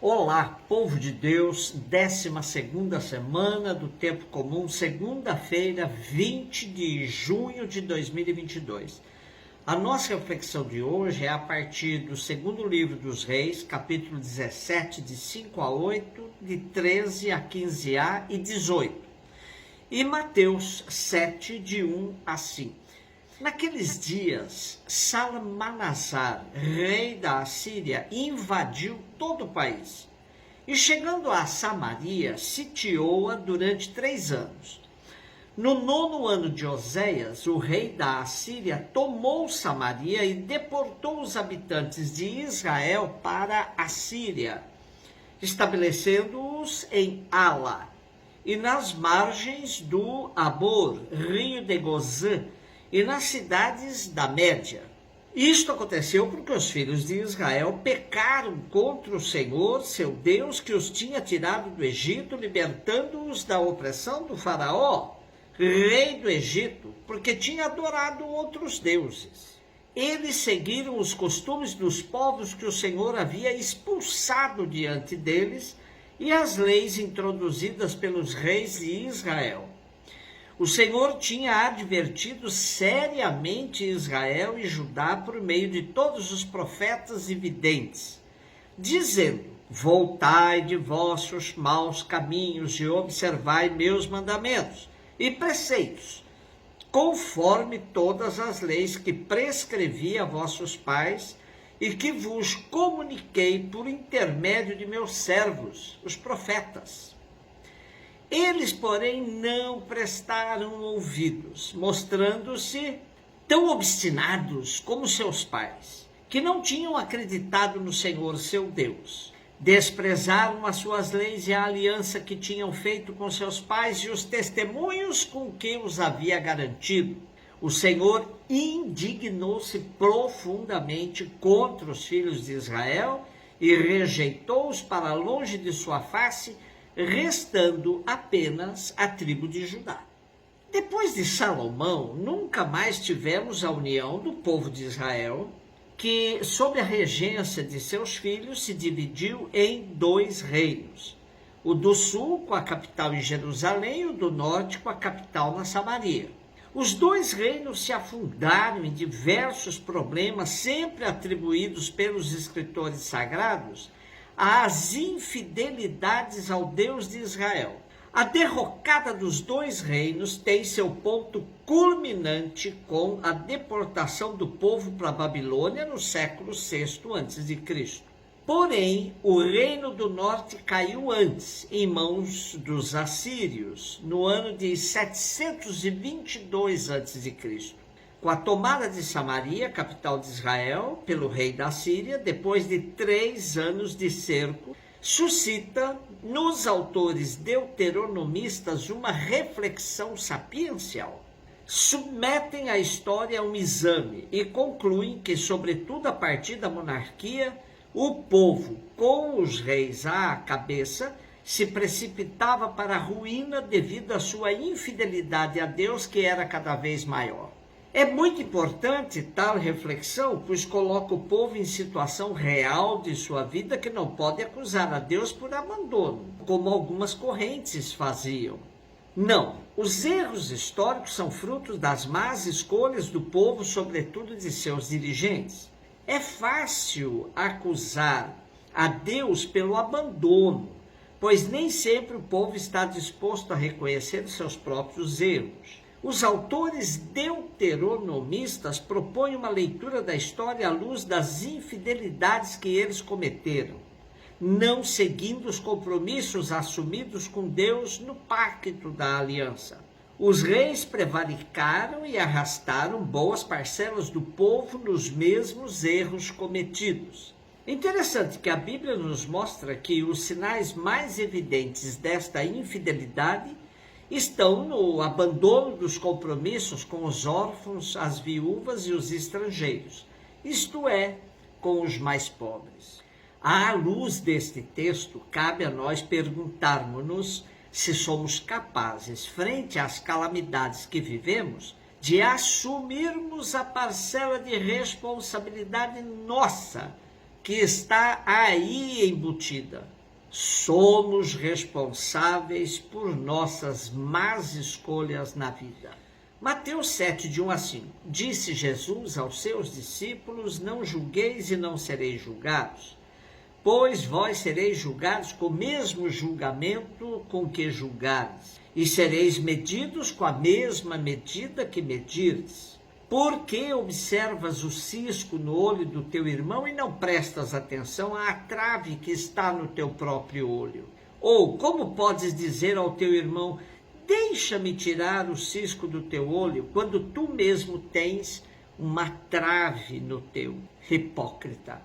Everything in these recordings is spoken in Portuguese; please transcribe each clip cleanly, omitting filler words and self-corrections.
Olá, povo de Deus, 12ª semana do Tempo Comum, segunda-feira, 20 de junho de 2022. A nossa reflexão de hoje é a partir do segundo livro dos Reis, capítulo 17, de 5 a 8, de 13 a 15a e 18. E Mateus 7, de 1 a 5. Naqueles dias, Salmanasar, rei da Assíria, invadiu todo o país. E chegando a Samaria, sitiou-a durante 3 anos. No 9º ano de Oséias, o rei da Assíria tomou Samaria e deportou os habitantes de Israel para a Síria, estabelecendo-os em Ala e nas margens do Abor, rio de Gozã, e nas cidades da Média. Isto aconteceu porque os filhos de Israel pecaram contra o Senhor, seu Deus, que os tinha tirado do Egito, libertando-os da opressão do faraó, rei do Egito, porque tinha adorado outros deuses. Eles seguiram os costumes dos povos que o Senhor havia expulsado diante deles e as leis introduzidas pelos reis de Israel. O Senhor tinha advertido seriamente Israel e Judá por meio de todos os profetas e videntes, dizendo: voltai de vossos maus caminhos e observai meus mandamentos e preceitos, conforme todas as leis que prescrevi a vossos pais e que vos comuniquei por intermédio de meus servos, os profetas. Eles, porém, não prestaram ouvidos, mostrando-se tão obstinados como seus pais, que não tinham acreditado no Senhor, seu Deus. Desprezaram as suas leis e a aliança que tinham feito com seus pais e os testemunhos com que os havia garantido. O Senhor indignou-se profundamente contra os filhos de Israel e rejeitou-os para longe de sua face, restando apenas a tribo de Judá. Depois de Salomão, nunca mais tivemos a união do povo de Israel, que, sob a regência de seus filhos, se dividiu em 2 reinos. O do sul, com a capital em Jerusalém, e o do norte, com a capital na Samaria. Os 2 reinos se afundaram em diversos problemas, sempre atribuídos pelos escritores sagrados às infidelidades ao Deus de Israel. A derrocada dos 2 reinos tem seu ponto culminante com a deportação do povo para a Babilônia no século VI a.C. Porém, o reino do norte caiu antes, em mãos dos assírios, no ano de 722 a.C. Com a tomada de Samaria, capital de Israel, pelo rei da Síria, depois de 3 anos de cerco, suscita nos autores deuteronomistas uma reflexão sapiencial. Submetem a história a um exame e concluem que, sobretudo a partir da monarquia, o povo, com os reis à cabeça, se precipitava para a ruína devido à sua infidelidade a Deus, que era cada vez maior. É muito importante tal reflexão, pois coloca o povo em situação real de sua vida que não pode acusar a Deus por abandono, como algumas correntes faziam. Não, os erros históricos são frutos das más escolhas do povo, sobretudo de seus dirigentes. É fácil acusar a Deus pelo abandono, pois nem sempre o povo está disposto a reconhecer seus próprios erros. Os autores deuteronomistas propõem uma leitura da história à luz das infidelidades que eles cometeram, não seguindo os compromissos assumidos com Deus no pacto da aliança. Os reis prevaricaram e arrastaram boas parcelas do povo nos mesmos erros cometidos. É interessante que a Bíblia nos mostra que os sinais mais evidentes desta infidelidade estão no abandono dos compromissos com os órfãos, as viúvas e os estrangeiros, isto é, com os mais pobres. À luz deste texto, cabe a nós perguntarmos-nos se somos capazes, frente às calamidades que vivemos, de assumirmos a parcela de responsabilidade nossa que está aí embutida. Somos responsáveis por nossas más escolhas na vida. Mateus 7, de 1 a 5. Disse Jesus aos seus discípulos: não julgueis e não sereis julgados, pois vós sereis julgados com o mesmo julgamento com que julgares, e sereis medidos com a mesma medida que medirdes. Por que observas o cisco no olho do teu irmão e não prestas atenção à trave que está no teu próprio olho? Ou como podes dizer ao teu irmão: deixa-me tirar o cisco do teu olho, quando tu mesmo tens uma trave no teu? Hipócrita!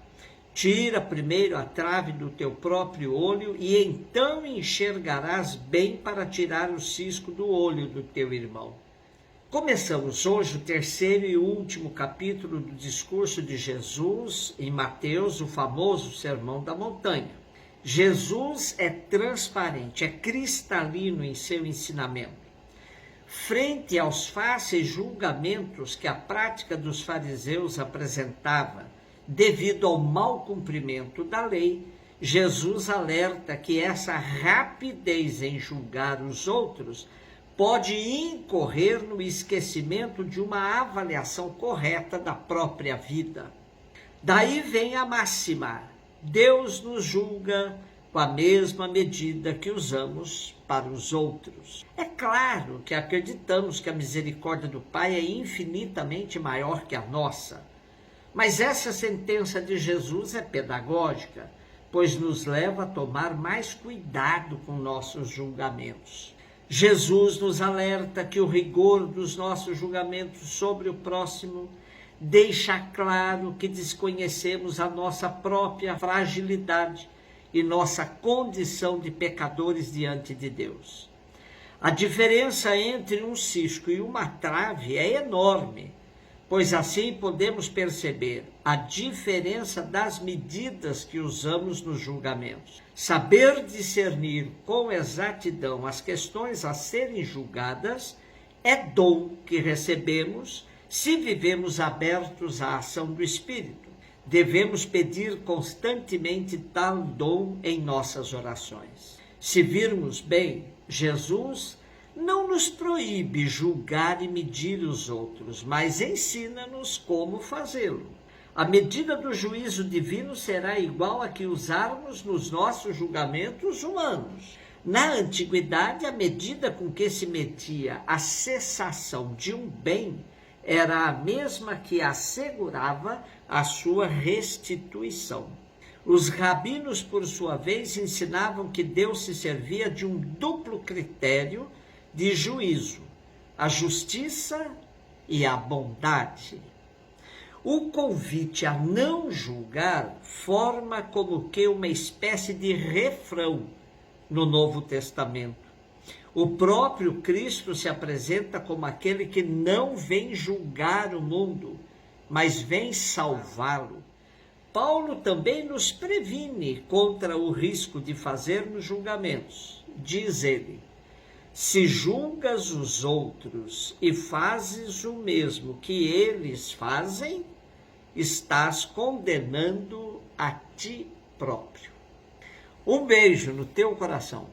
Tira primeiro a trave do teu próprio olho, e então enxergarás bem para tirar o cisco do olho do teu irmão. Começamos hoje o terceiro e último capítulo do discurso de Jesus em Mateus, o famoso Sermão da Montanha. Jesus é transparente, é cristalino em seu ensinamento. Frente aos fáceis julgamentos que a prática dos fariseus apresentava, devido ao mau cumprimento da lei, Jesus alerta que essa rapidez em julgar os outros pode incorrer no esquecimento de uma avaliação correta da própria vida. Daí vem a máxima: Deus nos julga com a mesma medida que usamos para os outros. É claro que acreditamos que a misericórdia do Pai é infinitamente maior que a nossa, mas essa sentença de Jesus é pedagógica, pois nos leva a tomar mais cuidado com nossos julgamentos. Jesus nos alerta que o rigor dos nossos julgamentos sobre o próximo deixa claro que desconhecemos a nossa própria fragilidade e nossa condição de pecadores diante de Deus. A diferença entre um cisco e uma trave é enorme, pois assim podemos perceber a diferença das medidas que usamos nos julgamentos. Saber discernir com exatidão as questões a serem julgadas é dom que recebemos se vivemos abertos à ação do Espírito. Devemos pedir constantemente tal dom em nossas orações. Se virmos bem, Jesus não nos proíbe julgar e medir os outros, mas ensina-nos como fazê-lo. A medida do juízo divino será igual a que usarmos nos nossos julgamentos humanos. Na antiguidade, a medida com que se media a cessação de um bem era a mesma que assegurava a sua restituição. Os rabinos, por sua vez, ensinavam que Deus se servia de um duplo critério de juízo: a justiça e a bondade. O convite a não julgar forma como que uma espécie de refrão no Novo Testamento. O próprio Cristo se apresenta como aquele que não vem julgar o mundo, mas vem salvá-lo. Paulo também nos previne contra o risco de fazermos julgamentos. Diz ele: se julgas os outros e fazes o mesmo que eles fazem, estás condenando a ti próprio. Um beijo no teu coração.